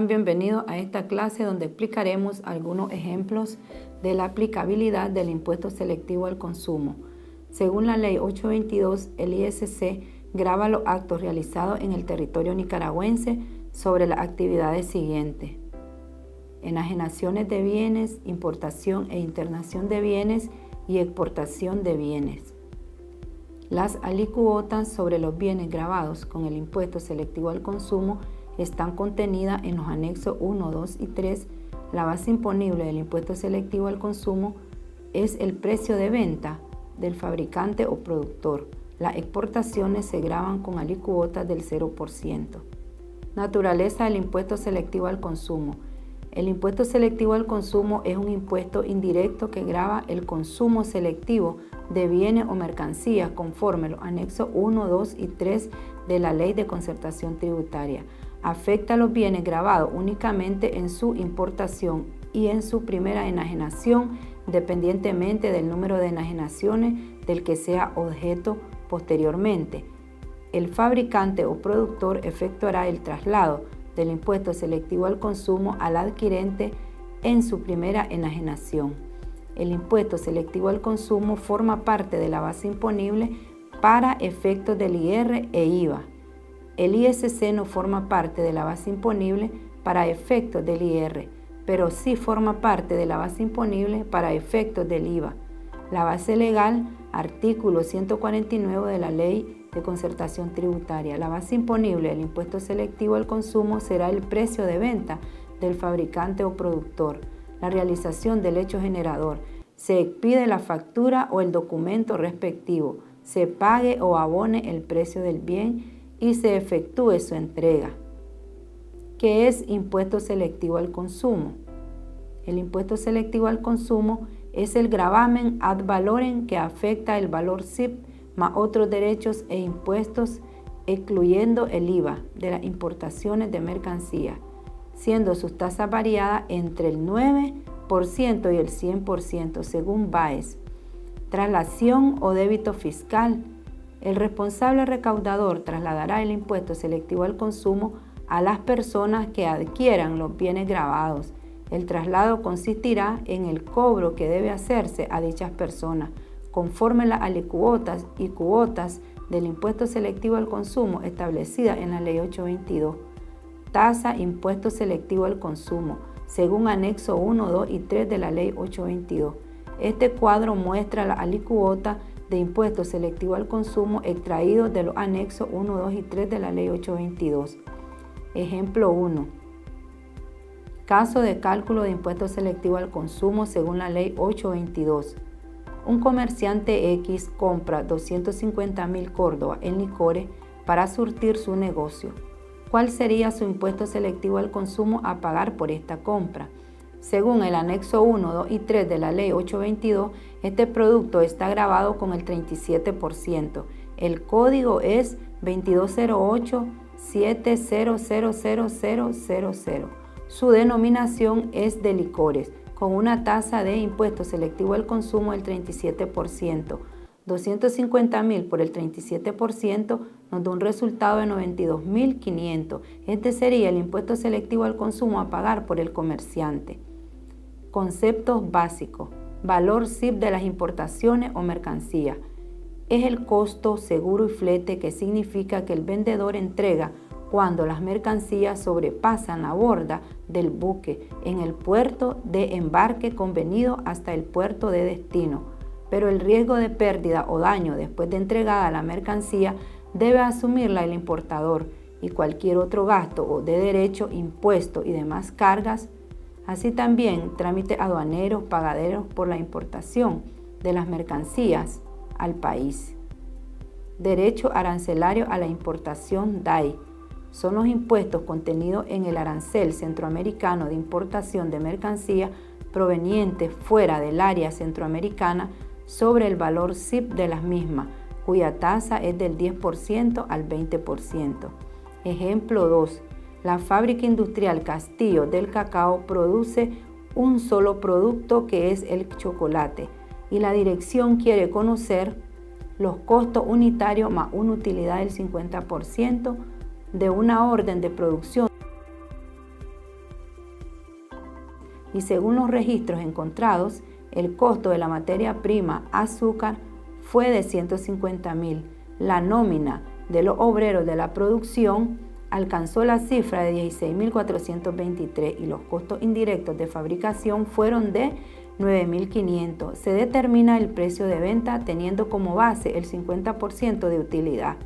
Sean bienvenidos a esta clase donde explicaremos algunos ejemplos de la aplicabilidad del impuesto selectivo al consumo. Según la Ley 822, el ISC grava los actos realizados en el territorio nicaragüense sobre las actividades siguientes: enajenaciones de bienes, importación e internación de bienes y exportación de bienes. Las alícuotas sobre los bienes gravados con el impuesto selectivo al consumo están contenidas en los anexos 1, 2 y 3. La base imponible del impuesto selectivo al consumo es el precio de venta del fabricante o productor. Las exportaciones se gravan con alícuotas del 0%. Naturaleza del impuesto selectivo al consumo. El impuesto selectivo al consumo es un impuesto indirecto que grava el consumo selectivo de bienes o mercancías conforme los anexos 1, 2 y 3 de la Ley de Concertación Tributaria. Afecta a los bienes gravados únicamente en su importación y en su primera enajenación, independientemente del número de enajenaciones del que sea objeto posteriormente. El fabricante o productor efectuará el traslado del impuesto selectivo al consumo al adquirente en su primera enajenación. El impuesto selectivo al consumo forma parte de la base imponible para efectos del IR e IVA. El ISC no forma parte de la base imponible para efectos del IR, pero sí forma parte de la base imponible para efectos del IVA. La base legal, artículo 149 de la Ley de Concertación Tributaria. La base imponible del impuesto selectivo al consumo será el precio de venta del fabricante o productor, la realización del hecho generador, se expide la factura o el documento respectivo, se pague o abone el precio del bien y se efectúe su entrega. ¿Qué es impuesto selectivo al consumo? El impuesto selectivo al consumo es el gravamen ad valorem que afecta el valor SIP más otros derechos e impuestos, excluyendo el IVA de las importaciones de mercancías, siendo sus tasas variadas entre el 9% y el 100% según BAES. Traslación o débito fiscal. El responsable recaudador trasladará el impuesto selectivo al consumo a las personas que adquieran los bienes gravados. El traslado consistirá en el cobro que debe hacerse a dichas personas, conforme las alícuotas y cuotas del impuesto selectivo al consumo establecidas en la Ley 822. Tasa impuesto selectivo al consumo, según anexo 1, 2 y 3 de la Ley 822. Este cuadro muestra la alícuota de impuesto selectivo al consumo extraído de los anexos 1, 2 y 3 de la Ley 822. Ejemplo 1. Caso de cálculo de impuesto selectivo al consumo según la Ley 822. Un comerciante X compra 250,000 córdobas en licores para surtir su negocio. ¿Cuál sería su impuesto selectivo al consumo a pagar por esta compra? Según el anexo 1, 2 y 3 de la Ley 822, este producto está gravado con el 37%. El código es 2208-70000000. Su denominación es de licores, con una tasa de impuesto selectivo al consumo del 37%. 250,000 por el 37% nos da un resultado de 92,500. Este sería el impuesto selectivo al consumo a pagar por el comerciante. Conceptos básicos. Valor SIP de las importaciones o mercancías. Es el costo, seguro y flete que significa que el vendedor entrega cuando las mercancías sobrepasan la borda del buque en el puerto de embarque convenido hasta el puerto de destino, pero el riesgo de pérdida o daño después de entregada la mercancía debe asumirla el importador y cualquier otro gasto o de derecho, impuesto y demás cargas, así también trámites aduaneros, pagaderos por la importación de las mercancías al país. Derecho arancelario a la importación DAI. Son los impuestos contenidos en el arancel centroamericano de importación de mercancías provenientes fuera del área centroamericana sobre el valor SIP de las mismas, cuya tasa es del 10% al 20%. Ejemplo 2. La fábrica industrial Castillo del Cacao produce un solo producto que es el chocolate y la dirección quiere conocer los costos unitarios más una utilidad del 50% de una orden de producción y según los registros encontrados, el costo de la materia prima azúcar fue de 150.000. La nómina de los obreros de la producción alcanzó la cifra de 16.423 y los costos indirectos de fabricación fueron de 9.500. Se determina el precio de venta teniendo como base el 50% de utilidad.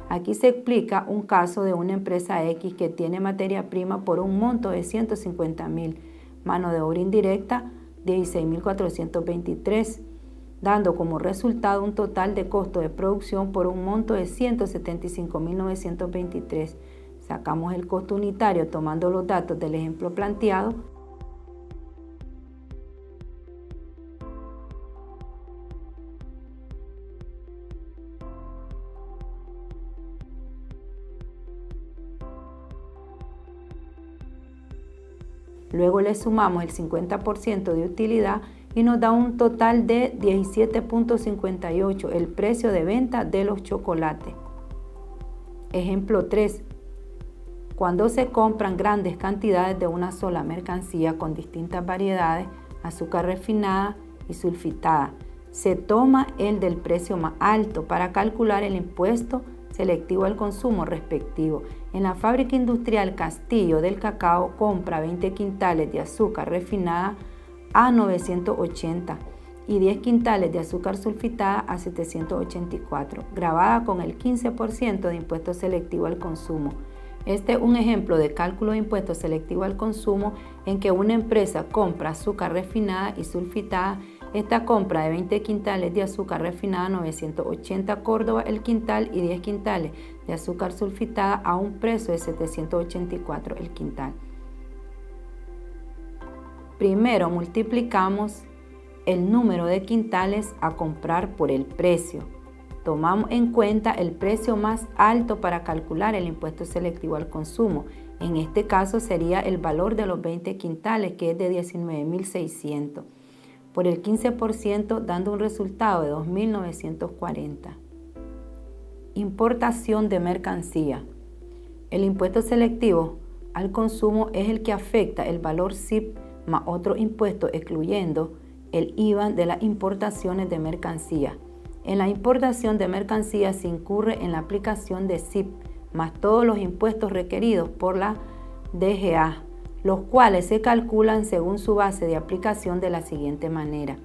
Aquí se explica un caso de una empresa X que tiene materia prima por un monto de 150.000, mano de obra indirecta 16.423, dando como resultado un total de costo de producción por un monto de 175.923. Sacamos el costo unitario tomando los datos del ejemplo planteado. Luego le sumamos el 50% de utilidad y nos da un total de 17.58, el precio de venta de los chocolates. Ejemplo 3. Cuando se compran grandes cantidades de una sola mercancía con distintas variedades, azúcar refinada y sulfitada, se toma el del precio más alto para calcular el impuesto selectivo al consumo respectivo. En la fábrica industrial Castillo del Cacao compra 20 quintales de azúcar refinada a 980 y 10 quintales de azúcar sulfitada a 784, grabada con el 15% de impuesto selectivo al consumo. Este es un ejemplo de cálculo de impuesto selectivo al consumo en que una empresa compra azúcar refinada y sulfitada. Esta compra de 20 quintales de azúcar refinada a 980 Córdoba el quintal y 10 quintales de azúcar sulfitada a un precio de 784 el quintal. Primero multiplicamos el número de quintales a comprar por el precio. Tomamos en cuenta el precio más alto para calcular el impuesto selectivo al consumo. En este caso sería el valor de los 20 quintales, que es de 19.600. Por el 15%, dando un resultado de 2.940. Importación de mercancía. El impuesto selectivo al consumo es el que afecta el valor CIP más otros impuestos, excluyendo el IVA de las importaciones de mercancía. En la importación de mercancía se incurre en la aplicación de CIP más todos los impuestos requeridos por la DGA, los cuales se calculan según su base de aplicación de la siguiente manera.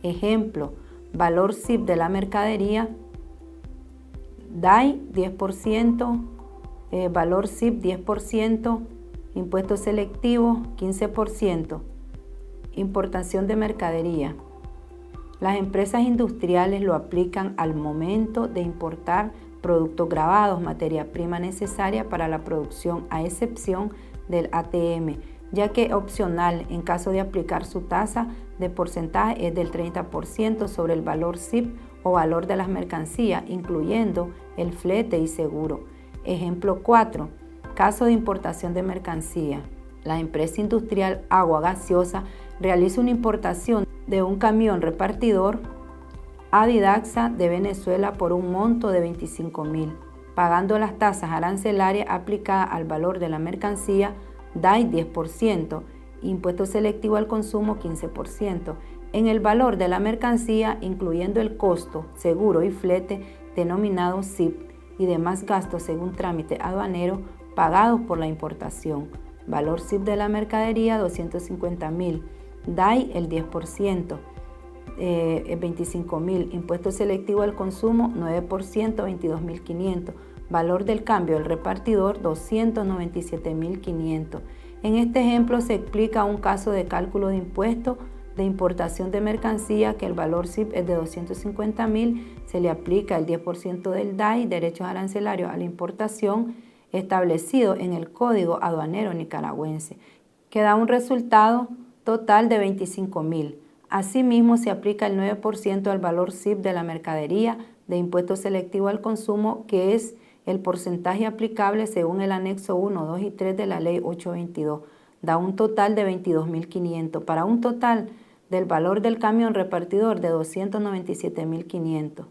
Ejemplo, valor CIP de la mercadería, DAI 10%, valor CIP 10%, impuesto selectivo 15%, importación de mercadería. Las empresas industriales lo aplican al momento de importar productos grabados, materia prima necesaria para la producción, a excepción del ATM, ya que es opcional en caso de aplicar su tasa de porcentaje es del 30% sobre el valor CIP o valor de las mercancías, incluyendo el flete y seguro. Ejemplo 4. Caso de importación de mercancía. La empresa industrial Agua Gaseosa realiza una importación de un camión repartidor a Didaxa de Venezuela por un monto de 25.000, pagando las tasas arancelarias aplicadas al valor de la mercancía, DAI 10%, impuesto selectivo al consumo 15%, en el valor de la mercancía, incluyendo el costo, seguro y flete denominado CIP y demás gastos según trámite aduanero pagados por la importación. Valor CIP de la mercadería 250.000, DAI el 10%, 25.000, impuesto selectivo al consumo 9%, 22.500, valor del cambio del repartidor 297.500. En este ejemplo se explica un caso de cálculo de impuesto de importación de mercancía que el valor CIP es de 250.000, se le aplica el 10% del DAI, derechos arancelarios a la importación, establecido en el Código Aduanero Nicaragüense, que da un resultado total de 25.000. Asimismo, se aplica el 9% al valor CIP de la mercadería de impuesto selectivo al consumo, que es el porcentaje aplicable según el anexo 1, 2 y 3 de la Ley 822. Da un total de 22.500 para un total del valor del camión repartidor de 297.500.